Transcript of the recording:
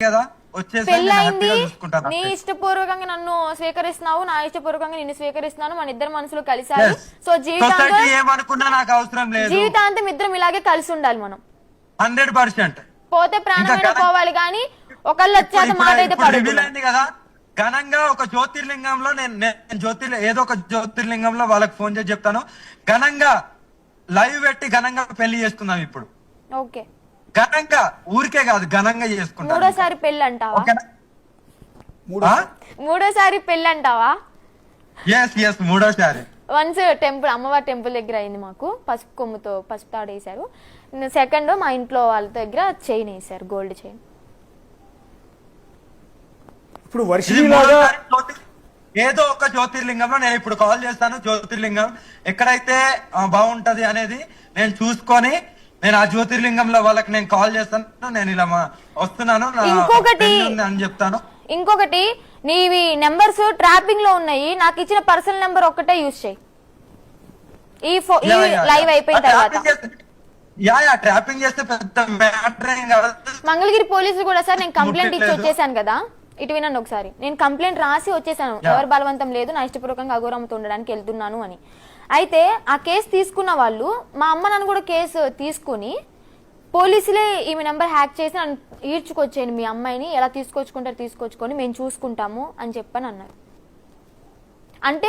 కదా వచ్చేసి పెళ్ళి నేను అయింది, హ్యాపీగా చూసుకుంటాను నీ అంతే. ఇష్టపూర్వకంగా నన్ను స్వీకరిస్తున్నావు, నా ఇష్టపూర్వకంగా నిన్ను స్వీకరిస్తున్నాను, మన ఇద్దరు మనసులు కలిసారు. Yes. సో సొసైటీ ఏమనుకున్నా నాకు అవసరం లేదు. జీవితాంతం ఇద్దరం ఇలాగే కలిసి ఉండాలి మనం. 100%. పోతే ప్రాణమైన పోవాలి కానీ ఒకళ్ళు వచ్చేంత మాట అయితే రివీల్ అయింది కదా ఘనంగా ఒక జ్యోతిర్లింగంలో నేను ఏదో ఒక జ్యోతిర్లింగంలో వాళ్ళకి ఫోన్ చేసి చెప్తాను. ఘనంగా లైవ్ పెట్టి ఘనంగా పెళ్లి చేసుకుందాం ఇప్పుడు. ఓకే, ఘనంగా ఊరికే కాదు ఘనంగా చేసుకుంటాం. మూడోసారి పెళ్ళి అంటావా? ఓకేనా? మూడోసారి పెళ్ళి అంటావా? ఎస్ మూడోసారి. వన్స్ టెంపుల్, అమ్మవారి టెంపుల్ దగ్గర అయింది మాకు, పసుపు కొమ్ముతో పసుపు తాడు వేశారు. సెకండ్ మా ఇంట్లో వాళ్ళ దగ్గర చైన్ వేశారు, గోల్డ్ చైన్. ఇప్పుడు వర్షిణిలాగా ఏదో ఒక జ్యోతిర్లింగంలో నేను ఇప్పుడు కాల్ చేస్తాను. జ్యోతిర్లింగం ఎక్కడైతే బాగుంటది అనేది నేను చూసుకొని నేను ఆ జ్యోతిర్లింగంలో వాళ్ళకి నేను కాల్ చేస్తాను. నేను ఇలా వస్తున్నాను అని చెప్తాను. ఇంకొకటి, నీవి నెంబర్స్ ట్రాపింగ్ లో ఉన్నాయి, నాకు ఇచ్చిన పర్సనల్ నెంబర్ ఒక్కటే యూజ్ చేయి ఈ లైవ్ అయిపోయిన తర్వాత. ట్రాపింగ్ చేస్తే పెద్ద మ్యాటర్ ఏం కాదు. మంగళగిరి పోలీసులు కూడా సార్ నేను కంప్లైంట్ ఇచ్చి వచ్చేసాను కదా, ఇటు వినండి ఒకసారి. నేను కంప్లైంట్ రాసి వచ్చేసాను, ఎవరు బలవంతం లేదు, నా ఇష్టపూర్వకంగా అఘోరమ్మతో ఉండడానికి వెళ్తున్నాను అని. అయితే ఆ కేసు తీసుకున్న వాళ్ళు మా అమ్మ నన్ను కూడా కేసు తీసుకుని పోలీసులే ఈమె నెంబర్ హ్యాక్ చేసి నన్ను ఈడ్చుకొచ్చేయండి, మీ అమ్మాయిని ఎలా తీసుకొచ్చుకుంటారు తీసుకొచ్చుకొని మేము చూసుకుంటాము అని చెప్పని అన్నారు. అంటే